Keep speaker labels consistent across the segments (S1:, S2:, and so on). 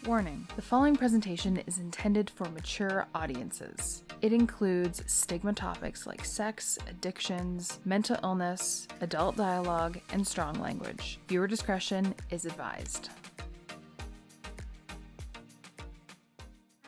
S1: Warning, the following presentation is intended for mature audiences. It includes stigma topics like sex, addictions, mental illness, adult dialogue, and strong language. Viewer discretion is advised.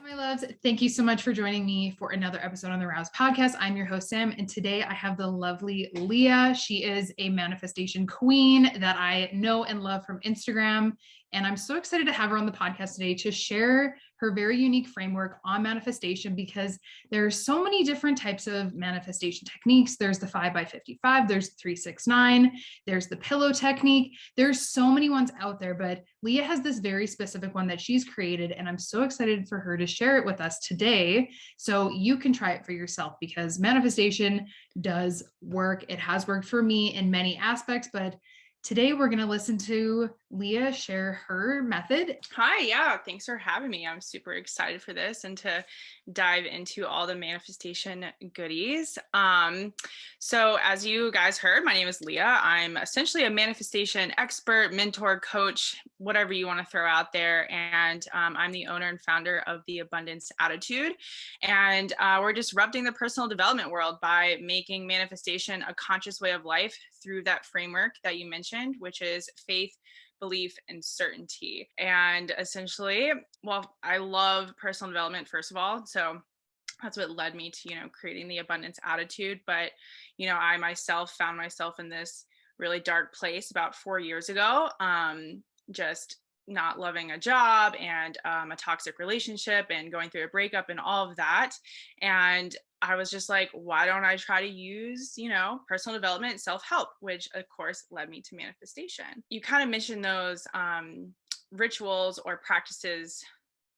S2: My loves, thank you so much for joining me for another episode on the Aroused podcast. I'm your host, Sam, and today I have the lovely Leah. She is a manifestation queen that I know and love from Instagram, and I'm so excited to have her on the podcast today to share her very unique framework on manifestation, because there are so many different types of manifestation techniques. There's the 5x55, there's 369, there's the pillow technique. There's so many ones out there, but Leah has this very specific one that she's created, and I'm so excited for her to share it with us today so you can try it for yourself, because manifestation does work. It has worked for me in many aspects, but today we're going to listen to Leah share her method.
S3: Hi, yeah, thanks for having me. I'm super excited for this and to dive into all the manifestation goodies. So as you guys heard, my name is Leah. I'm essentially a manifestation expert, mentor, coach, whatever you want to throw out there. And I'm the owner and founder of The Abundance Attitude. And we're disrupting the personal development world by making manifestation a conscious way of life through that framework that you mentioned, which is faith, belief, and certainty. And essentially, well, I love personal development, first of all. So that's what led me to, creating the abundance attitude. But, I myself found myself in this really dark place about 4 years ago, just not loving a job and a toxic relationship and going through a breakup and all of that. And I was just like, why don't I try to use, personal development, self-help, which of course led me to manifestation. You kind of mentioned those rituals or practices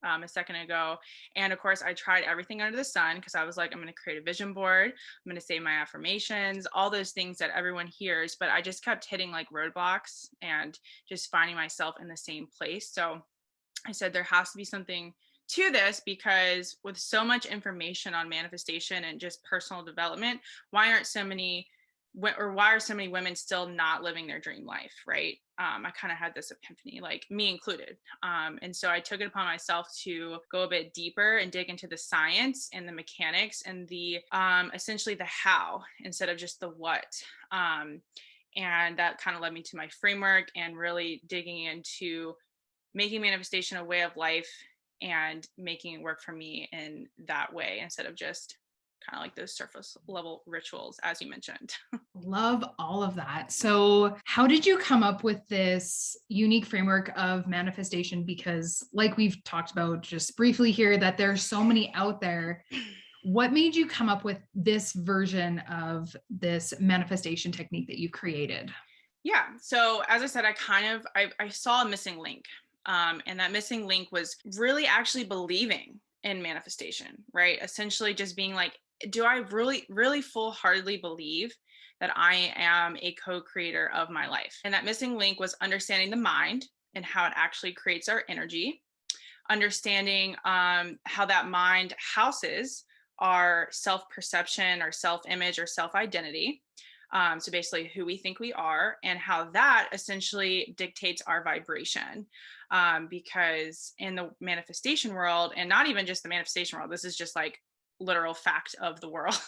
S3: a second ago. And of course, I tried everything under the sun because I was like, I'm going to create a vision board. I'm going to say my affirmations, all those things that everyone hears. But I just kept hitting like roadblocks and just finding myself in the same place. So I said, there has to be something to this, because with so much information on manifestation and just personal development, why are so many women still not living their dream life, right? I kind of had this epiphany, like me included. And so I took it upon myself to go a bit deeper and dig into the science and the mechanics and the essentially the how instead of just the what. And that kind of led me to my framework and really digging into making manifestation a way of life and making it work for me in that way instead of just kind of like those surface level rituals, as you mentioned.
S2: Love all of that. So how did you come up with this unique framework of manifestation? Because like we've talked about just briefly here, that there's so many out there. What made you come up with this version of this manifestation technique that you created?
S3: Yeah. So as I said, I saw a missing link. And that missing link was really actually believing in manifestation, right? Essentially just being like, do I really, really full-heartedly believe that I am a co-creator of my life? And that missing link was understanding the mind and how it actually creates our energy, understanding how that mind houses our self-perception, our self-image, or self-identity. So basically who we think we are, and how that essentially dictates our vibration. Because in the manifestation world, and not even just the manifestation world, this is just like literal fact of the world,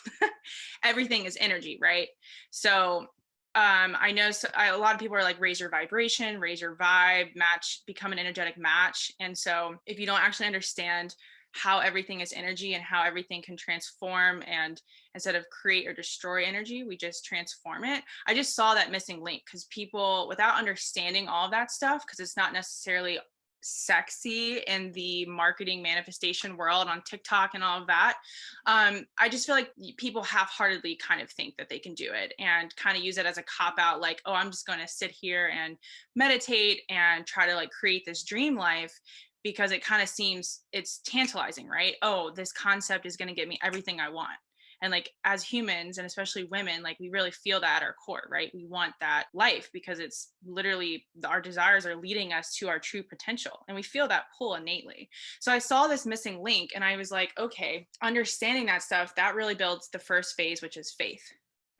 S3: everything is energy, right? So I know a lot of people are like, raise your vibration, raise your vibe, match, become an energetic match. And so if you don't actually understand how everything is energy and how everything can transform, and instead of create or destroy energy, we just transform it. I just saw that missing link, because people, without understanding all of that stuff, because it's not necessarily sexy in the marketing manifestation world on TikTok and all of that. I just feel like people half-heartedly kind of think that they can do it and kind of use it as a cop-out, like, oh, I'm just going to sit here and meditate and try to like create this dream life, because it kind of seems it's tantalizing, right? Oh, this concept is going to get me everything I want. And like, as humans, and especially women, like we really feel that at our core, right? We want that life because it's literally our desires are leading us to our true potential. And we feel that pull innately. So I saw this missing link and I was like, okay, understanding that stuff, that really builds the first phase, which is faith.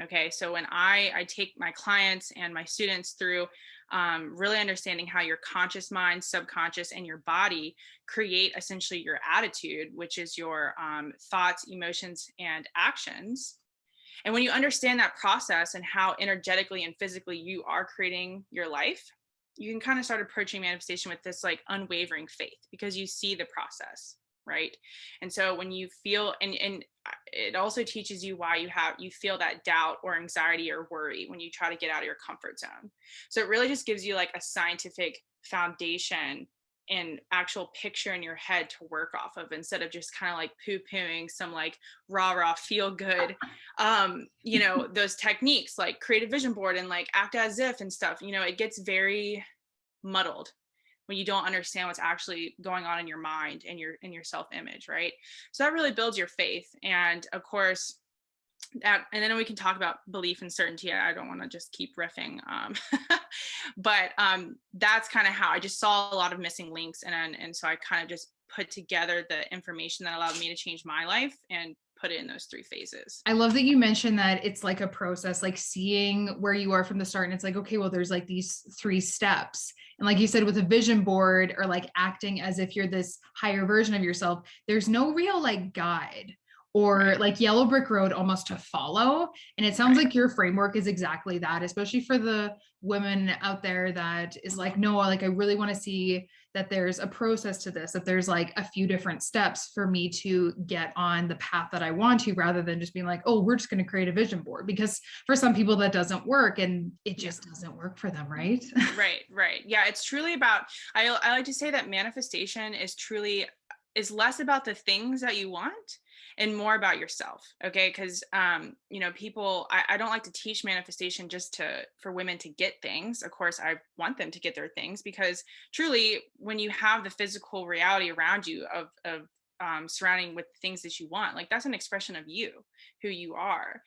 S3: Okay. So when I take my clients and my students through really understanding how your conscious mind, subconscious, and your body create essentially your attitude, which is your thoughts, emotions, and actions. And when you understand that process and how energetically and physically you are creating your life, you can kind of start approaching manifestation with this like unwavering faith because you see the process, right? And so when you feel, and it also teaches you why you feel that doubt or anxiety or worry when you try to get out of your comfort zone. So it really just gives you like a scientific foundation and actual picture in your head to work off of, instead of just kind of like poo-pooing some like rah feel good those techniques like create a vision board and like act as if and stuff. It gets very muddled when you don't understand what's actually going on in your mind and your self-image, right? So that really builds your faith. And of course that, and then we can talk about belief and certainty. I don't want to just keep riffing, but that's kind of how I just saw a lot of missing links, and so I kind of just put together the information that allowed me to change my life and put it in those 3 phases.
S2: I love that you mentioned that it's like a process, like seeing where you are from the start. And it's like, okay, well, there's like these 3 steps. And like you said, with a vision board or like acting as if you're this higher version of yourself, there's no real like guide or like yellow brick road almost to follow. And it sounds like your framework is exactly that, especially for the women out there that is like, no, like I really want to see that there's a process to this, that there's like a few different steps for me to get on the path that I want to, rather than just being like, oh, we're just going to create a vision board, because for some people that doesn't work and it just doesn't work for them. Right.
S3: Right. Yeah. It's truly about, I like to say that manifestation is less about the things that you want and more about yourself. Okay. Cause, people, I don't like to teach manifestation just for women to get things. Of course, I want them to get their things, because truly when you have the physical reality around you of surrounding with things that you want, like that's an expression of you, who you are.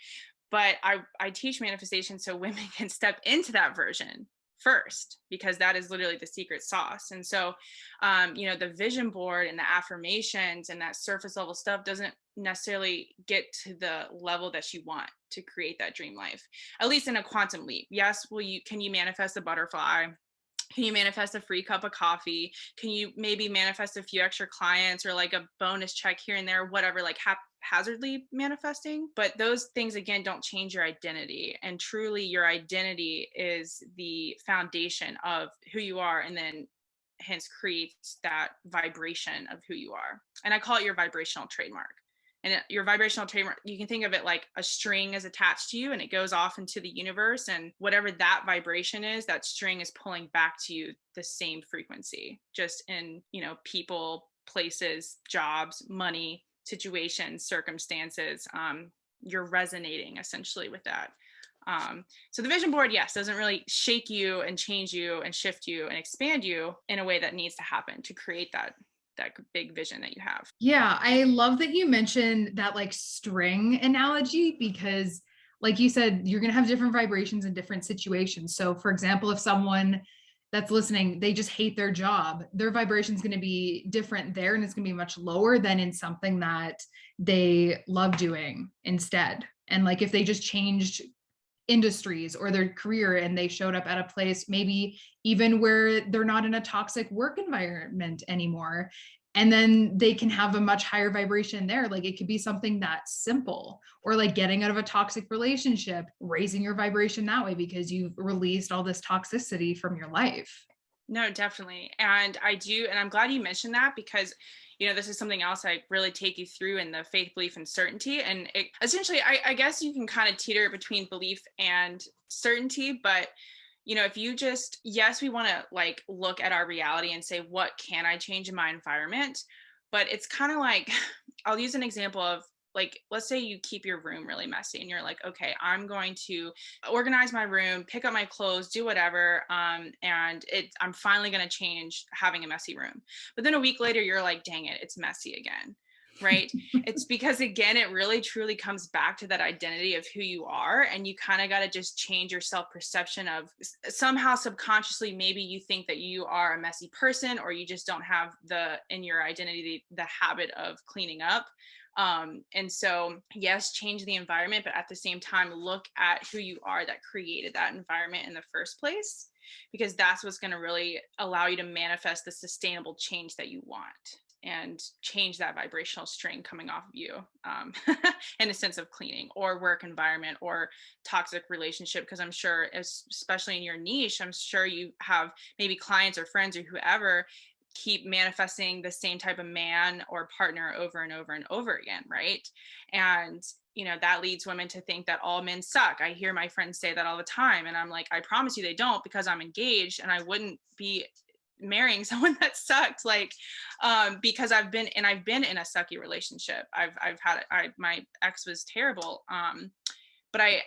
S3: But I teach manifestation so women can step into that version first, because that is literally the secret sauce. And so, the vision board and the affirmations and that surface level stuff doesn't necessarily get to the level that you want to create that dream life, at least in a quantum leap. Yes, can you manifest a butterfly? Can you manifest a free cup of coffee? Can you maybe manifest a few extra clients or like a bonus check here and there, whatever, like haphazardly manifesting? But those things, again, don't change your identity. And truly your identity is the foundation of who you are, and then hence creates that vibration of who you are. And I call it your vibrational trademark. And your vibrational trademark, you can think of it like a string is attached to you and it goes off into the universe. And whatever that vibration is, that string is pulling back to you the same frequency, just in, people, places, jobs, money, situations, circumstances. You're resonating essentially with that. So the vision board, yes, doesn't really shake you and change you and shift you and expand you in a way that needs to happen to create that big vision that you have.
S2: Yeah, I love that you mentioned that like string analogy, because like you said, you're going to have different vibrations in different situations. So for example, if someone that's listening, they just hate their job, their vibration is going to be different there, and it's going to be much lower than in something that they love doing instead. And like if they just changed industries or their career and they showed up at a place maybe even where they're not in a toxic work environment anymore, and then they can have a much higher vibration there. Like it could be something that's simple, or like getting out of a toxic relationship, raising your vibration that way because you've released all this toxicity from your life.
S3: No, definitely. And I'm glad you mentioned that, because this is something else I really take you through in the faith, belief, and certainty. And it, essentially, I guess you can kind of teeter between belief and certainty. But, if you just, yes, we want to like look at our reality and say, what can I change in my environment? But it's kind of like, I'll use an example of, like, let's say you keep your room really messy and you're like, okay, I'm going to organize my room, pick up my clothes, do whatever. I'm finally going to change having a messy room. But then a week later, you're like, dang it, it's messy again. Right. It's because, again, it really truly comes back to that identity of who you are. And you kind of got to just change your self-perception of somehow subconsciously, maybe you think that you are a messy person, or you just don't have in your identity, the habit of cleaning up. And so, yes, change the environment, but at the same time, look at who you are that created that environment in the first place. because that's what's going to really allow you to manifest the sustainable change that you want and change that vibrational string coming off of you, in a sense of cleaning or work environment or toxic relationship. Because I'm sure, especially in your niche, I'm sure you have maybe clients or friends or whoever keep manifesting the same type of man or partner over and over and over again, right? And that leads women to think that all men suck. I hear my friends say that all the time, and I'm like, I promise you they don't, because I'm engaged and I wouldn't be marrying someone that sucked, like, because I've been in a sucky relationship. My ex was terrible, but I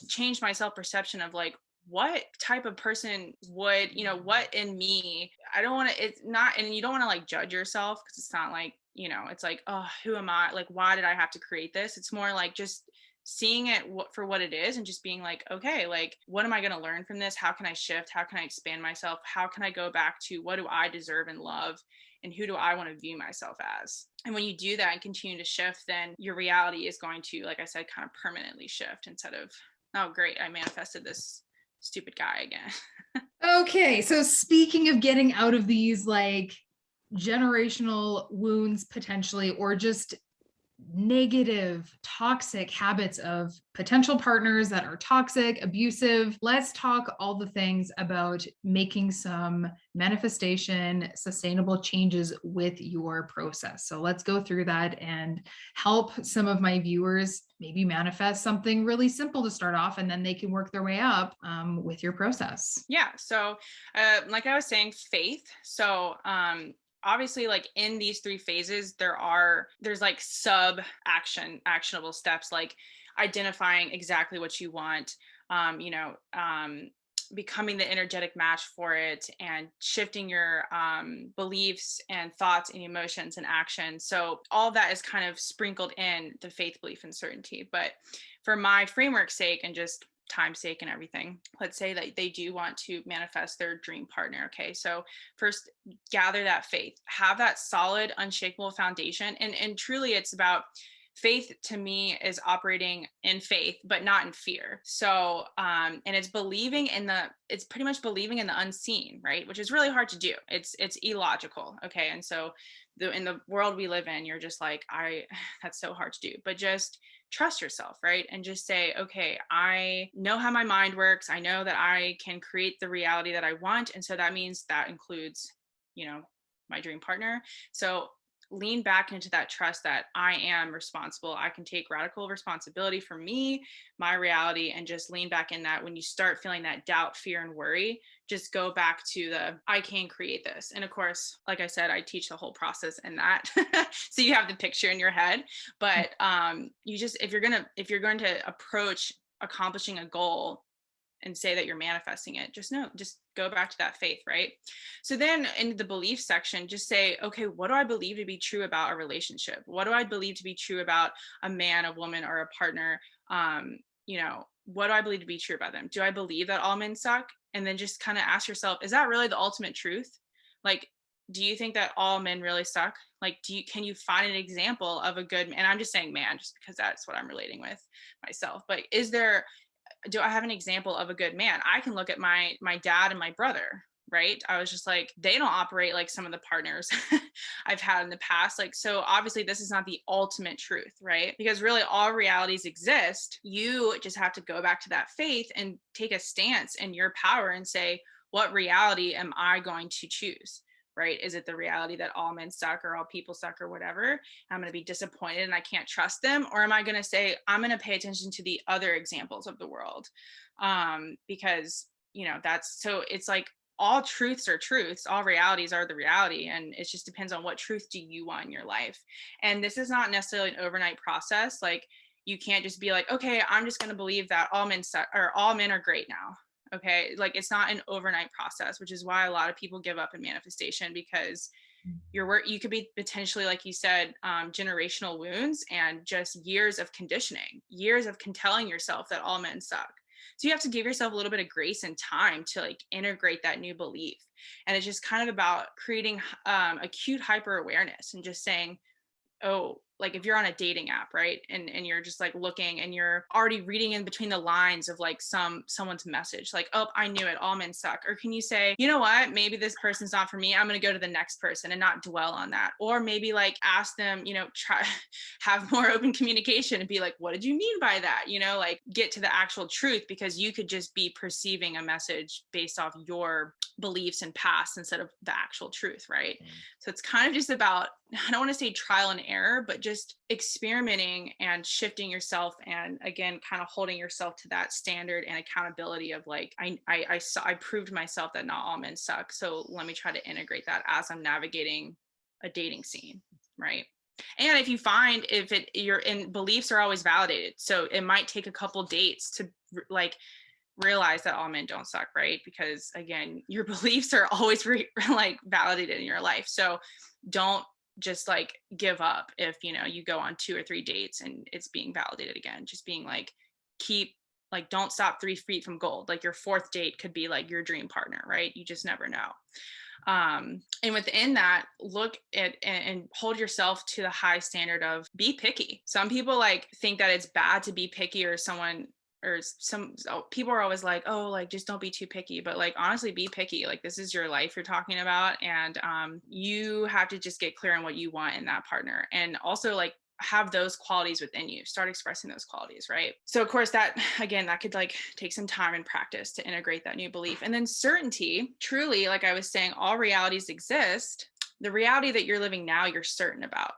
S3: changed my self-perception of like, what type of person would, what in me, I don't want to, it's not, and you don't want to like judge yourself, because it's not like, it's like, oh, who am I, like, why did I have to create this? It's more like just seeing it for what it is, and just being like, okay, like, what am I going to learn from this? How can I shift? How can I expand myself? How can I go back to what do I deserve and love, and who do I want to view myself as? And when you do that and continue to shift, then your reality is going to, like I said, kind of permanently shift, instead of, oh great, I manifested this stupid guy again.
S2: Okay, so speaking of getting out of these like generational wounds potentially, or just negative, toxic habits of potential partners that are toxic, abusive. Let's talk all the things about making some manifestation, sustainable changes with your process. So let's go through that and help some of my viewers maybe manifest something really simple to start off, and then they can work their way up with your process.
S3: Yeah. So, like I was saying, faith. So, obviously, like in these 3 phases, there's like actionable steps, like identifying exactly what you want, becoming the energetic match for it, and shifting your beliefs and thoughts and emotions and action. So all that is kind of sprinkled in the faith, belief, and certainty. But for my framework's sake and just time's sake and everything, let's say that they do want to manifest their dream partner. Okay, so first, gather that faith, have that solid, unshakable foundation, and truly, it's about faith. To me, is operating in faith but not in fear. So and it's pretty much believing in the unseen, right? Which is really hard to do. It's illogical. Okay, and so in the world we live in, you're just like, that's so hard to do. But just trust yourself, right? And just say, okay, I know how my mind works. I know that I can create the reality that I want. And so that means that includes, my dream partner. So lean back into that trust that I am responsible. I can take radical responsibility for me, my reality, and just lean back in that. When you start feeling that doubt, fear, and worry, just go back to the, I can create this. And of course, like I said, I teach the whole process in that. So you have the picture in your head, but you just, if you're going to approach accomplishing a goal and say that you're manifesting it, just go back to that faith, right? So then in the belief section, just say, okay, what do I believe to be true about a relationship? What do I believe to be true about a man, a woman, or a partner? What do I believe to be true about them? Do I believe that all men suck? And then just kind of ask yourself, is that really the ultimate truth? Like, do you think that all men really suck? Like, can you find an example of a good, and I'm just saying man, just because that's what I'm relating with myself, but do I have an example of a good man? I can look at my dad and my brother, right? I was just like, they don't operate like some of the partners I've had in the past. Like, so obviously this is not the ultimate truth, right? Because really all realities exist. You just have to go back to that faith and take a stance in your power and say, what reality am I going to choose? Right? Is it the reality that all men suck or all people suck or whatever? I'm going to be disappointed and I can't trust them? Or am I going to say, I'm going to pay attention to the other examples of the world? Because, it's like all truths are truths, all realities are the reality. And it just depends on what truth do you want in your life. And this is not necessarily an overnight process. Like, you can't just be like, okay, I'm just going to believe that all men suck or all men are great now. Okay. Like, it's not an overnight process, which is why a lot of people give up in manifestation, because you could be potentially, like you said, generational wounds and just years of conditioning, years of telling yourself that all men suck. So you have to give yourself a little bit of grace and time to like integrate that new belief. And it's just kind of about creating acute hyper awareness and just saying, oh, like if you're on a dating app, right? And you're just like looking and you're already reading in between the lines of like someone's message, like, oh, I knew it, all men suck. Or can you say, you know what, maybe this person's not for me, I'm going to go to the next person and not dwell on that. Or maybe like ask them, try have more open communication and be like, what did you mean by that? Like get to the actual truth, because you could just be perceiving a message based off your beliefs and past instead of the actual truth, right? So it's kind of just about, I don't want to say trial and error, but just experimenting and shifting yourself, and again kind of holding yourself to that standard and accountability of like, I proved myself that not all men suck, so let me try to integrate that as I'm navigating a dating scene, right? And if you find your beliefs are always validated, so it might take a couple dates to like realize that all men don't suck, right? Because again, your beliefs are always like validated in your life. So don't just like give up if you go on 2 or 3 dates and it's being validated again. Just being like, don't stop 3 feet from gold. Like your 4th date could be like your dream partner, right? You just never know. And within that, look at and hold yourself to the high standard of be picky. Some people like think that it's bad to be picky, or some people are always like, oh, like just don't be too picky. But like honestly, be picky. Like this is your life you're talking about, and you have to just get clear on what you want in that partner, and also like have those qualities within you. Start expressing those qualities, right? So of course that could like take some time and practice to integrate that new belief. And then certainty, truly, like I was saying, all realities exist. The reality that you're living now, you're certain about,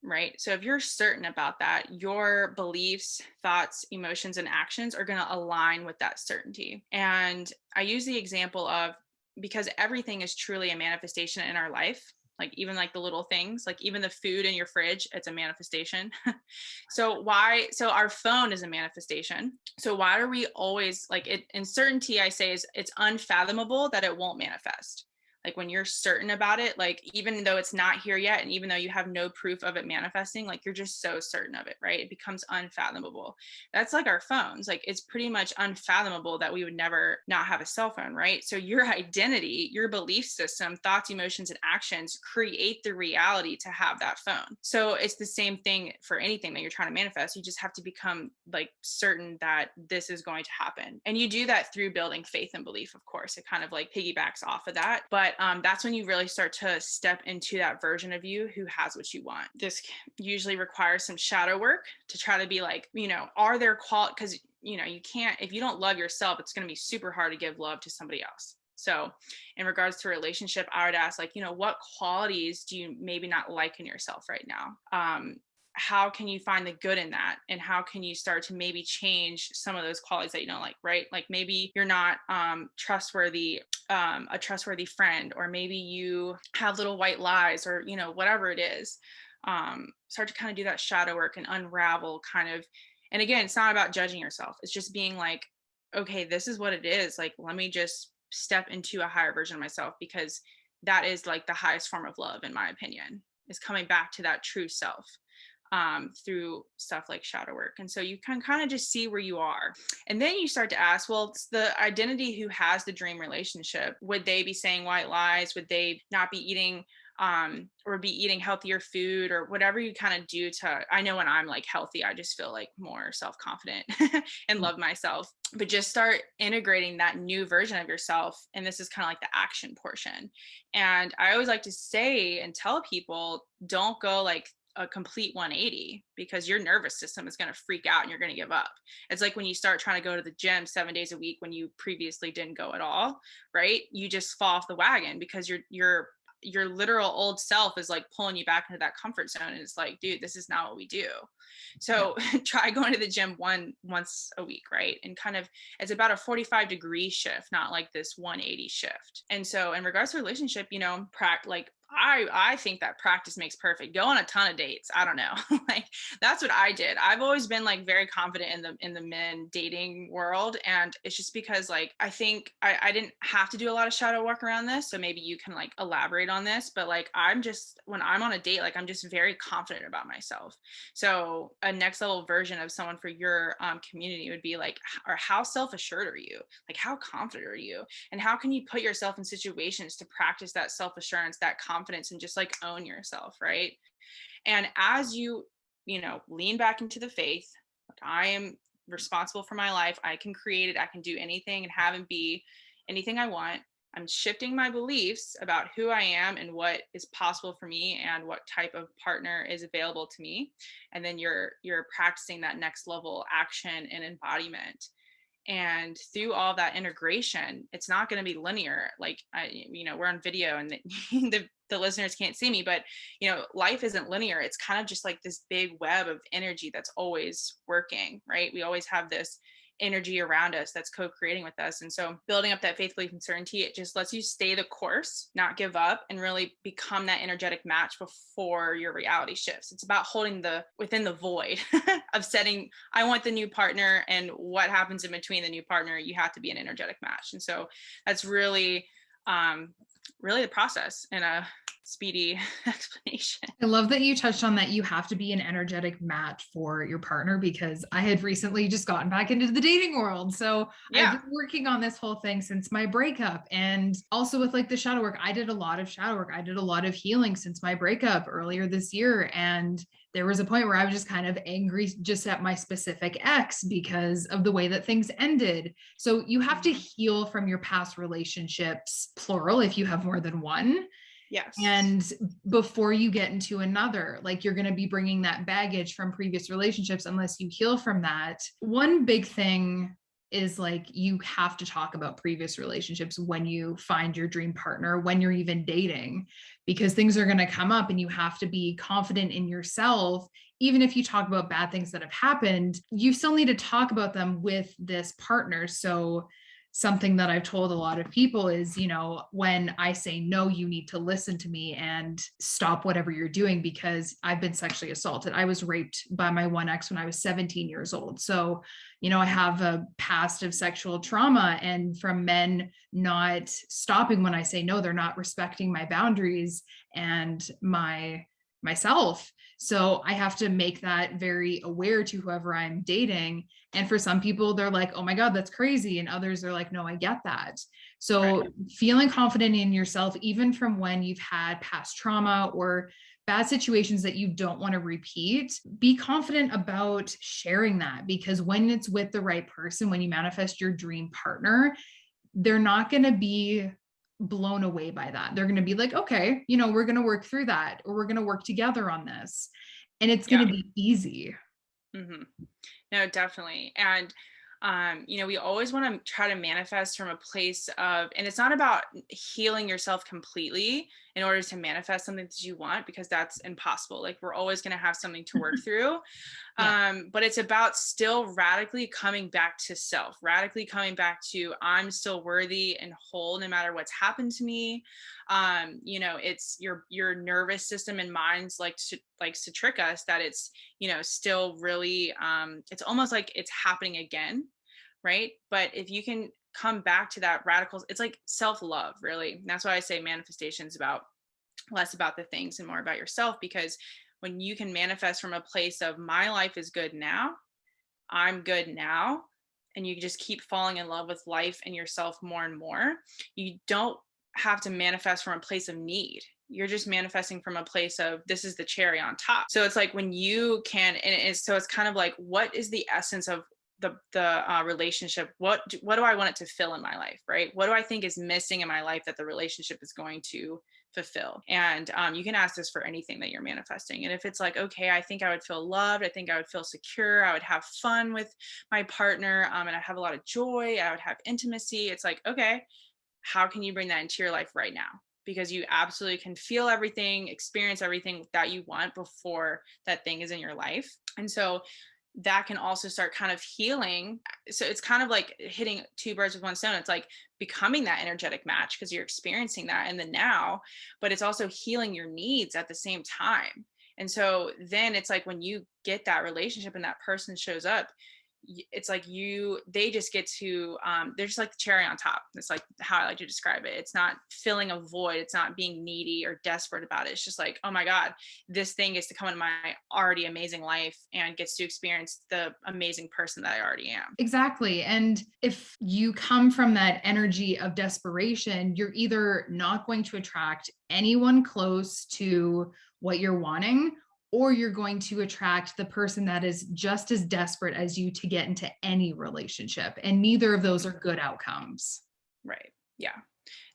S3: right? So if you're certain about that, your beliefs, thoughts, emotions, and actions are going to align with that certainty. And I use the example of, because everything is truly a manifestation in our life, like even like the little things, like even the food in your fridge, it's a manifestation. So our phone is a manifestation. So why are we always like it? In certainty, I say is it's unfathomable that it won't manifest. Like when you're certain about it, like even though it's not here yet, and even though you have no proof of it manifesting, like you're just so certain of it, right? It becomes unfathomable. That's like our phones. Like it's pretty much unfathomable that we would never not have a cell phone, right? So your identity, your belief system, thoughts, emotions, and actions create the reality to have that phone. So it's the same thing for anything that you're trying to manifest. You just have to become like certain that this is going to happen. And you do that through building faith and belief, of course. It kind of like piggybacks off of that. But that's when you really start to step into that version of you who has what you want. This usually requires some shadow work to try to be like, are there because you can't, if you don't love yourself, it's going to be super hard to give love to somebody else. So in regards to a relationship, I would ask like, what qualities do you maybe not like in yourself right now? How can you find the good in that? And how can you start to maybe change some of those qualities that you don't like, right? Like maybe you're not trustworthy, a trustworthy friend, or maybe you have little white lies, or, whatever it is. Start to kind of do that shadow work and unravel kind of, and again, it's not about judging yourself. It's just being like, okay, this is what it is. Like, let me just step into a higher version of myself, because that is like the highest form of love, in my opinion, is coming back to that true self. Through stuff like shadow work. And so you can kind of just see where you are. And then you start to ask, well, it's the identity who has the dream relationship. Would they be saying white lies? Would they not be eating or be eating healthier food, or whatever you kind of do to, I know when I'm like healthy, I just feel like more self-confident and love myself. But just start integrating that new version of yourself. And this is kind of like the action portion. And I always like to say and tell people, don't go like a complete 180, because your nervous system is going to freak out and you're going to give up. It's like when you start trying to go to the gym 7 days a week when you previously didn't go at all, right? You just fall off the wagon because your literal old self is like pulling you back into that comfort zone. And it's like, dude, this is not what we do. So try going to the gym once a week, right? And kind of, it's about a 45-degree shift, not like this 180 shift. And so in regards to relationship, I think that practice makes perfect. Go on a ton of dates. I don't know. Like that's what I did. I've always been like very confident in the men dating world. And it's just because like, I think I didn't have to do a lot of shadow work around this. So maybe you can like elaborate on this, but like, when I'm on a date, like I'm just very confident about myself. So a next level version of someone for your community would be like, or how self-assured are you? Like how confident are you? And how can you put yourself in situations to practice that self-assurance, that confidence, and just like own yourself, right? And as you lean back into the faith. Like, I am responsible for my life. I can create it. I can do anything and have and be anything I want. I'm shifting my beliefs about who I am and what is possible for me and what type of partner is available to me. And then you're practicing that next level action and embodiment. And through all that integration, it's not going to be linear. Like, we're on video and the listeners can't see me, but life isn't linear. It's kind of just like this big web of energy that's always working, right? We always have this energy around us that's co-creating with us. And so building up that faith, belief, and certainty, it just lets you stay the course, not give up, and really become that energetic match before your reality shifts. It's about holding within the void of setting, I want the new partner, and what happens in between the new partner, you have to be an energetic match. And so that's really the process in a speedy explanation.
S2: I love that you touched on that you have to be an energetic match for your partner, because I had recently just gotten back into the dating world. So I've been working on this whole thing since my breakup. And also with like the shadow work, I did a lot of shadow work. I did a lot of healing since my breakup earlier this year. And there was a point where I was just kind of angry just at my specific ex because of the way that things ended. So you have to heal from your past relationships, plural, if you have more than one.
S3: Yes.
S2: And before you get into another, like, you're going to be bringing that baggage from previous relationships unless you heal from that. One big thing is, like, you have to talk about previous relationships when you find your dream partner, when you're even dating, because things are going to come up and you have to be confident in yourself. Even if you talk about bad things that have happened, you still need to talk about them with this partner. So something that I've told a lot of people is, when I say no, you need to listen to me and stop whatever you're doing, because I've been sexually assaulted. I was raped by my one ex when I was 17 years old. So, I have a past of sexual trauma, and from men not stopping when I say no, they're not respecting my boundaries and myself. So I have to make that very aware to whoever I'm dating. And for some people, they're like, oh my God, that's crazy. And others are like, no, I get that. So feeling confident in yourself, even from when you've had past trauma or bad situations that you don't want to repeat, be confident about sharing that, because when it's with the right person, when you manifest your dream partner, they're not going to be blown away by that. They're going to be like, okay, we're going to work through that, or we're going to work together on this. And it's going to be easy.
S3: Mm-hmm. No, definitely. And, we always want to try to manifest from a place of, and it's not about healing yourself completely in order to manifest something that you want, because that's impossible. Like, we're always going to have something to work through. But it's about still radically coming back to self, radically coming back to, I'm still worthy and whole no matter what's happened to me. It's your nervous system and minds likes to trick us that it's, still really, it's almost like it's happening again. Right. But if you can come back to that radical, it's like self-love, really. And that's why I say manifestation is about less about the things and more about yourself, because when you can manifest from a place of, my life is good now, I'm good now, and you just keep falling in love with life and yourself more and more, you don't have to manifest from a place of need. You're just manifesting from a place of, this is the cherry on top. So it's like when you can, so it's kind of like, what is the essence of the relationship? What do I want it to fill in my life, right? What do I think is missing in my life that the relationship is going to fulfill? And you can ask this for anything that you're manifesting. And if it's like, okay, I think I would feel loved, I think I would feel secure, I would have fun with my partner, and I'd have a lot of joy, I would have intimacy. It's like, okay, how can you bring that into your life right now? Because you absolutely can feel everything, experience everything that you want before that thing is in your life. And so that can also start kind of healing. So it's kind of like hitting two birds with one stone. It's like becoming that energetic match because you're experiencing that in the now, but it's also healing your needs at the same time. And so then it's like when you get that relationship and that person shows up, it's like they just get to, they're just like the cherry on top. That's like how I like to describe it. It's not filling a void. It's not being needy or desperate about it. It's just like, oh my God, this thing gets to come into my already amazing life and gets to experience the amazing person that I already am.
S2: Exactly. And if you come from that energy of desperation, you're either not going to attract anyone close to what you're wanting, or you're going to attract the person that is just as desperate as you to get into any relationship. And neither of those are good outcomes.
S3: Right. Yeah,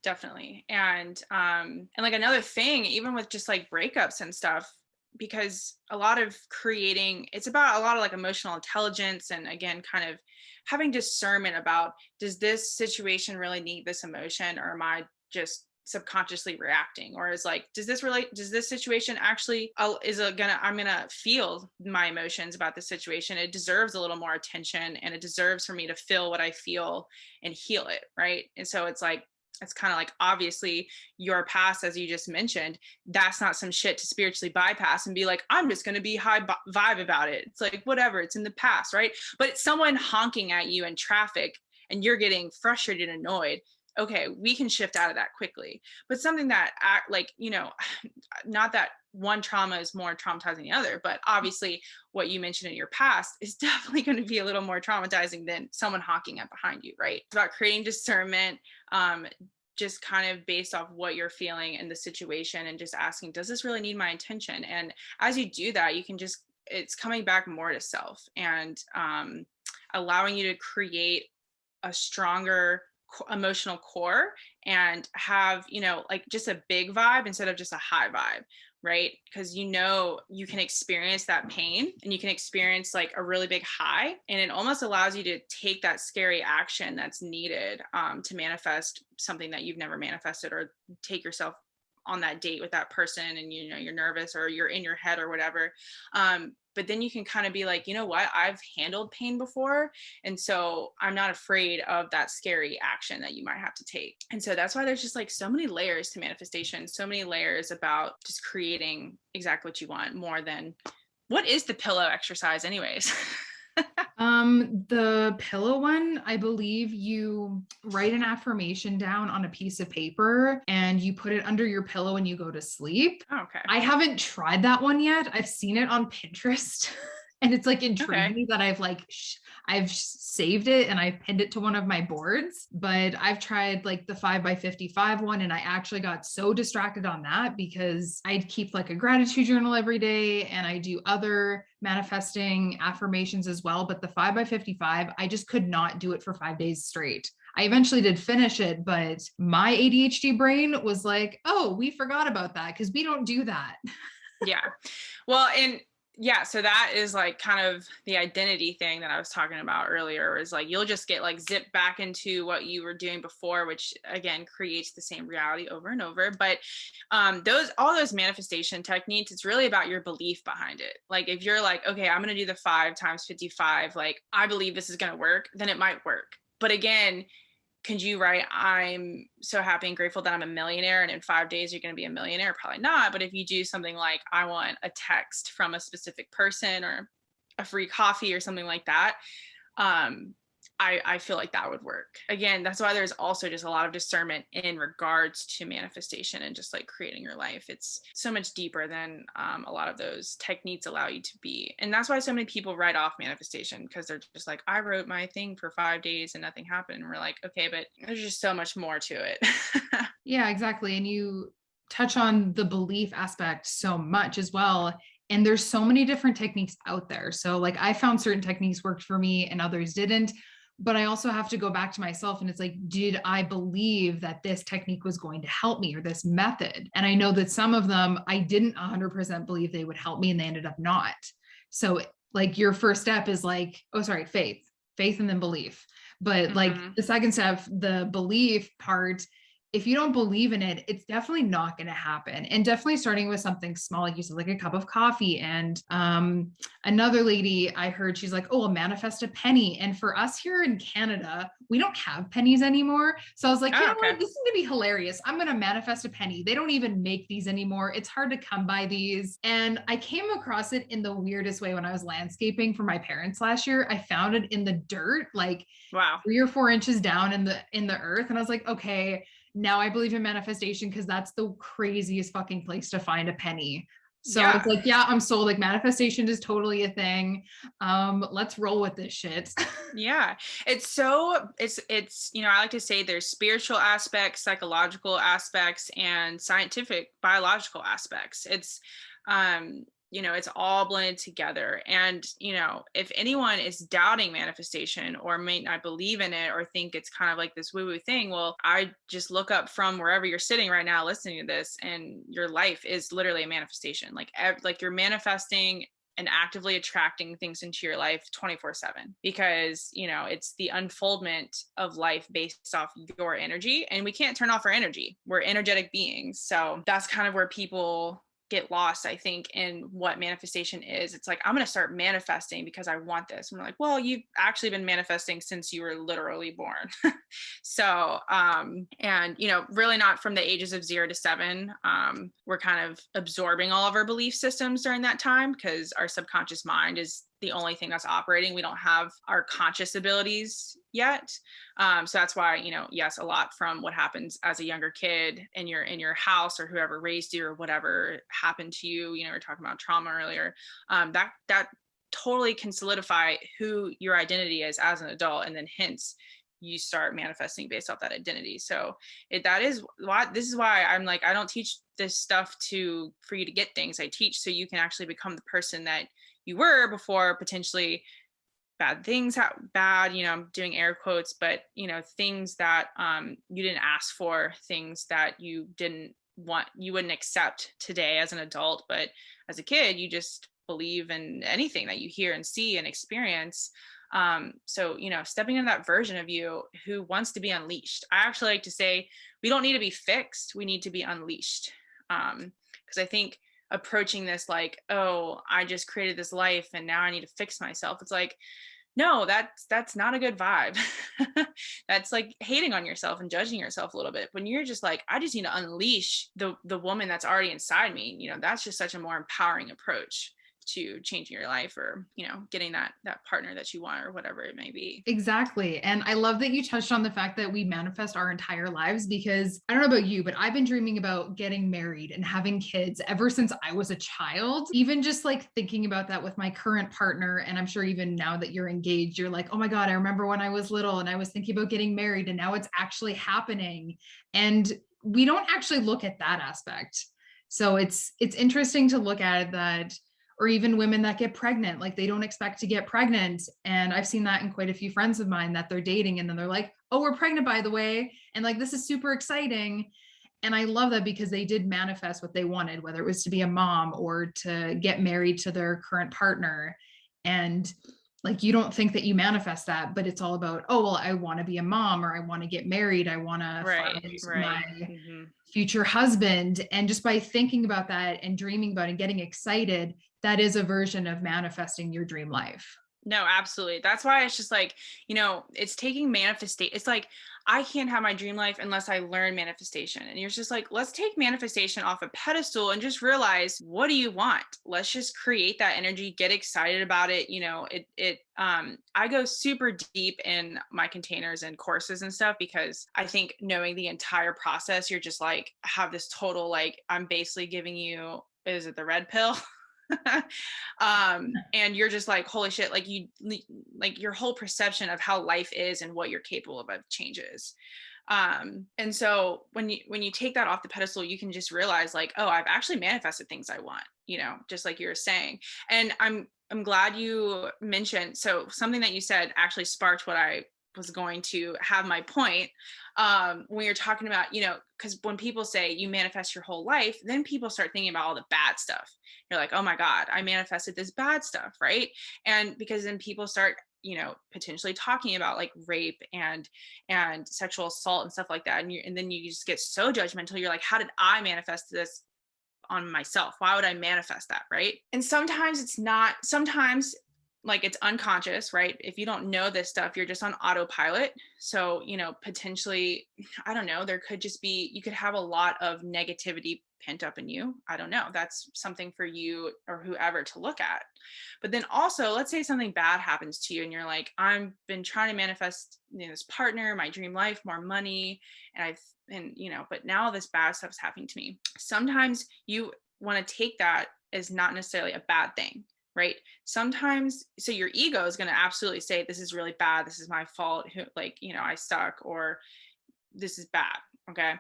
S3: definitely. And like another thing, even with just like breakups and stuff, because a lot of creating, it's about a lot of like emotional intelligence, and again, kind of having discernment about, does this situation really need this emotion, or am I just subconsciously reacting? Or is like, does this situation actually I'm gonna feel my emotions about the situation, it deserves a little more attention, and it deserves for me to feel what I feel and heal it, right? And so it's like, it's kind of like, obviously your past, as you just mentioned, that's not some shit to spiritually bypass and be like, I'm just going to be high vibe about it. It's like, whatever, it's in the past, right? But it's someone honking at you in traffic and you're getting frustrated and annoyed. Okay, we can shift out of that quickly. But something that like, not that one trauma is more traumatizing than the other, but obviously what you mentioned in your past is definitely going to be a little more traumatizing than someone honking at behind you, right? It's about creating discernment, just kind of based off what you're feeling in the situation, and just asking, does this really need my attention? And as you do that, you can just, it's coming back more to self, and allowing you to create a stronger emotional core, and have, like just a big vibe instead of just a high vibe, right? Because you can experience that pain, and you can experience like a really big high, and it almost allows you to take that scary action that's needed to manifest something that you've never manifested, or take yourself on that date with that person, and you're nervous, or you're in your head or whatever. But then you can kind of be like, you know what, I've handled pain before, and so I'm not afraid of that scary action that you might have to take. And so that's why there's just like so many layers to manifestation, so many layers about just creating exactly what you want, more than, what is the pillow exercise anyways?
S2: The pillow one, I believe you write an affirmation down on a piece of paper and you put it under your pillow and you go to sleep.
S3: Oh, okay.
S2: I haven't tried that one yet. I've seen it on Pinterest and it's like intriguing me that I've saved it and I've pinned it to one of my boards, but I've tried like the 5x55 one, and I actually got so distracted on that because I'd keep like a gratitude journal every day, and I do other manifesting affirmations as well. But the 5x55, I just could not do it for 5 days straight. I eventually did finish it, but my ADHD brain was like, oh, we forgot about that because we don't do that.
S3: Yeah. Well, and yeah, so that is like kind of the identity thing that I was talking about earlier, is like, you'll just get like zipped back into what you were doing before, which again creates the same reality over and over. But all those manifestation techniques, it's really about your belief behind it. Like if you're like, okay, I'm going to do the 5x55, like I believe this is going to work, then it might work. But again, could you write, I'm so happy and grateful that I'm a millionaire, and in 5 days you're going to be a millionaire? Probably not. But if you do something like, I want a text from a specific person, or a free coffee or something like that, I feel like that would work. Again, that's why there's also just a lot of discernment in regards to manifestation and just like creating your life. It's so much deeper than a lot of those techniques allow you to be. And that's why so many people write off manifestation, because they're just like, I wrote my thing for 5 days and nothing happened. And we're like, okay, but there's just so much more to it.
S2: Yeah, exactly. And you touch on the belief aspect so much as well. And there's so many different techniques out there. So like I found certain techniques worked for me and others didn't. But I also have to go back to myself, and it's like, did I believe that this technique was going to help me, or this method? And I know that some of them I didn't 100% believe they would help me, and they ended up not. So like your first step is like, faith and then belief. But like the second step, the belief part, if you don't believe in it, it's definitely not going to happen. And definitely starting with something small, like you said, like a cup of coffee. And another lady I heard, she's like, oh, I'll manifest a penny. And for us here in Canada, we don't have pennies anymore. So I was like, you know what? This is going to be hilarious. I'm going to manifest a penny. They don't even make these anymore. It's hard to come by these. And I came across it in the weirdest way when I was landscaping for my parents last year. I found it in the dirt, like 3 or 4 inches down in the earth. And I was like, okay, now I believe in manifestation, because that's the craziest fucking place to find a penny. So it's like, yeah, I'm sold. Like manifestation is totally a thing. Let's roll with this shit.
S3: Yeah. It's, I like to say there's spiritual aspects, psychological aspects, and scientific biological aspects. It's, it's all blended together. And, if anyone is doubting manifestation or may not believe in it or think it's kind of like this woo-woo thing, well, I just look up from wherever you're sitting right now listening to this, and your life is literally a manifestation. Like you're manifesting and actively attracting things into your life 24/7, because it's the unfoldment of life based off your energy, and we can't turn off our energy. We're energetic beings. So that's kind of where people get lost, I think, in what manifestation is. It's like, I'm going to start manifesting because I want this. And we're like, well, you've actually been manifesting since you were literally born. So, and, really not from the ages of 0 to 7. We're kind of absorbing all of our belief systems during that time, because our subconscious mind is the only thing that's operating. We don't have our conscious abilities yet. So that's why, yes, a lot from what happens as a younger kid in your house, or whoever raised you, or whatever happened to you, we were talking about trauma earlier, that totally can solidify who your identity is as an adult. And then hence you start manifesting based off that identity. So this is why I'm like, I don't teach this stuff for you to get things. I teach so you can actually become the person that you were before potentially bad things, I'm doing air quotes, but things that you didn't ask for, things that you didn't want, you wouldn't accept today as an adult, but as a kid, you just believe in anything that you hear and see and experience. So, stepping into that version of you who wants to be unleashed. I actually like to say, we don't need to be fixed. We need to be unleashed. Because I think approaching this like, oh, I just created this life and now I need to fix myself. It's like, no, that's not a good vibe. That's like hating on yourself and judging yourself a little bit. When you're just like, I just need to unleash the woman that's already inside me, that's just such a more empowering approach to changing your life, or getting that partner that you want, or whatever it may be.
S2: Exactly. And I love that you touched on the fact that we manifest our entire lives, because I don't know about you, but I've been dreaming about getting married and having kids ever since I was a child. Even just like thinking about that with my current partner, and I'm sure even now that you're engaged, you're like, oh my God, I remember when I was little and I was thinking about getting married, and now it's actually happening. And we don't actually look at that aspect. So it's interesting to look at that. Or even women that get pregnant, like they don't expect to get pregnant. And I've seen that in quite a few friends of mine that they're dating, and then they're like, oh, we're pregnant, by the way. And like, this is super exciting. And I love that, because they did manifest what they wanted, whether it was to be a mom or to get married to their current partner. And like, you don't think that you manifest that, but it's all about, oh, well, I want to be a mom, or I want to get married. I want to find my future husband. And just by thinking about that and dreaming about it and getting excited, that is a version of manifesting your dream life.
S3: No, absolutely. That's why it's just like, it's taking manifestation. It's like, I can't have my dream life unless I learn manifestation. And you're just like, let's take manifestation off a pedestal and just realize, what do you want? Let's just create that energy, get excited about it. I go super deep in my containers and courses and stuff, because I think knowing the entire process, you're just like, have this total, like, I'm basically giving you, is it the red pill? And you're just like, holy shit, like your whole perception of how life is and what you're capable of changes. And so when you take that off the pedestal, you can just realize like, oh, I've actually manifested things I want, just like you were saying. And I'm glad you mentioned, so something that you said actually sparked what I was going to have my point. When you're talking about, because when people say you manifest your whole life, then people start thinking about all the bad stuff. You're like, oh my God, I manifested this bad stuff, right? And because then people start, potentially talking about like rape and sexual assault and stuff like that. And then you just get so judgmental. You're like, how did I manifest this on myself? Why would I manifest that, right? And sometimes like it's unconscious, right? If you don't know this stuff, you're just on autopilot. So, potentially, I don't know, there could just be, you could have a lot of negativity pent up in you. I don't know. That's something for you or whoever to look at. But then also, let's say something bad happens to you and you're like, I've been trying to manifest this partner, my dream life, more money. But now this bad stuff's happening to me. Sometimes you want to take that as not necessarily a bad thing. Right. Sometimes, so your ego is going to absolutely say, this is really bad. This is my fault. I suck, or this is bad. Okay.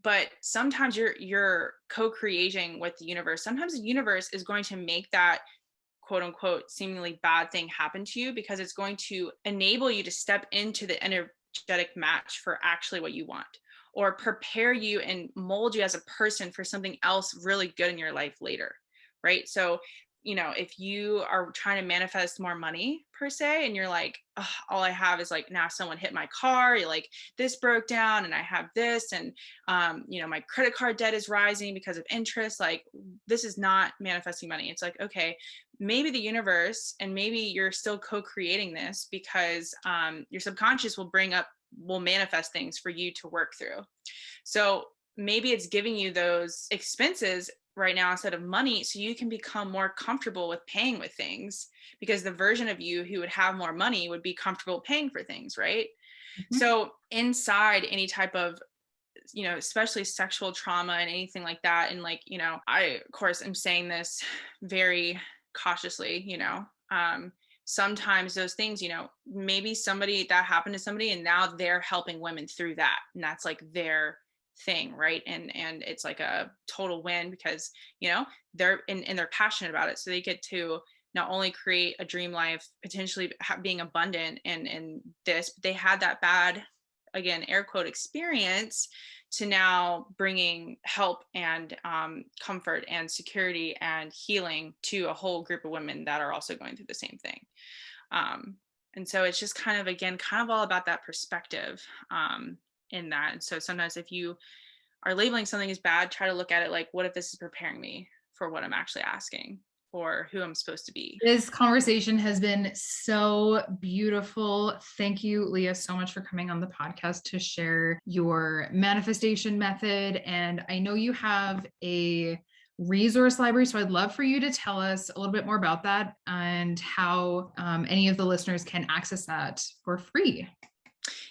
S3: but sometimes you're co-creating with the universe. Sometimes the universe is going to make that quote unquote seemingly bad thing happen to you because it's going to enable you to step into the energetic match for actually what you want, or prepare you and mold you as a person for something else really good in your life later, right? So, if you are trying to manifest more money per se, and you're like, "Ugh, all I have is like now someone hit my car, you're like this broke down and I have this, and my credit card debt is rising because of interest," like this is not manifesting money. It's like, okay, maybe the universe, and maybe you're still co-creating this because your subconscious will manifest things for you to work through. So maybe it's giving you those expenses right now instead of money so you can become more comfortable with paying with things, because the version of you who would have more money would be comfortable paying for things, right?
S2: Mm-hmm.
S3: So inside any type of, especially sexual trauma and anything like that, and like, I of course am saying this very cautiously, sometimes those things, maybe somebody that happened to somebody and now they're helping women through that, and that's like their thing, right? And it's like a total win because they're and they're passionate about it, so they get to not only create a dream life, potentially being abundant and this, but they had that bad, again, air quote, experience to now bringing help and comfort and security and healing to a whole group of women that are also going through the same thing. And so it's just kind of all about that perspective in that. And so sometimes if you are labeling something as bad, try to look at it like, what if this is preparing me for what I'm actually asking or who I'm supposed to be?
S2: This conversation has been so beautiful. Thank you, Leah, so much for coming on the podcast to share your manifestation method. And I know you have a resource library, so I'd love for you to tell us a little bit more about that and how any of the listeners can access that for free.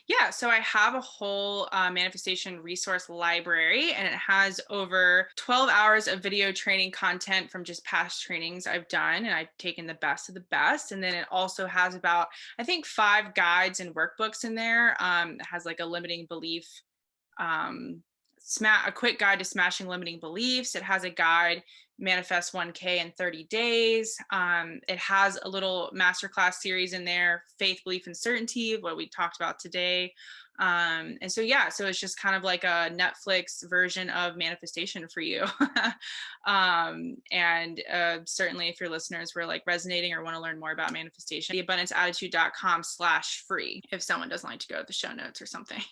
S3: Yeah, so I have a whole manifestation resource library, and it has over 12 hours of video training content from just past trainings I've done, and I've taken the best of the best. And then it also has about, I think, 5 guides and workbooks in there. It has like a limiting belief, a quick guide to smashing limiting beliefs. It has a guide, manifest 1K in 30 days. It has a little masterclass series in there, faith, belief, and certainty, what we talked about today. And so, yeah, so it's just kind of like a Netflix version of manifestation for you. And certainly if your listeners were like resonating or want to learn more about manifestation, theabundanceattitude.com/free, if someone doesn't like to go to the show notes or something.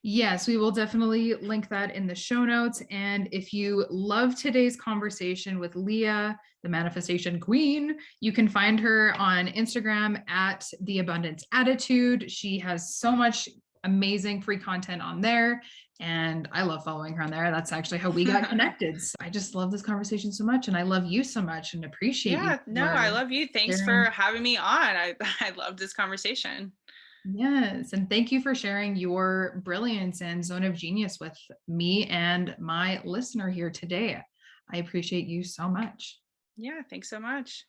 S2: Yes, we will definitely link that in the show notes. And if you love today's conversation with Leah, the manifestation queen, you can find her on Instagram at The Abundance Attitude. She has so much amazing free content on there, and I love following her on there. That's actually how we got connected. So I just love this conversation so much, and I love you so much and appreciate you.
S3: Yeah, no, I love you. Thanks for having me on. I love this conversation.
S2: Yes. And thank you for sharing your brilliance and zone of genius with me and my listener here today. I appreciate you so much.
S3: Yeah, thanks so much.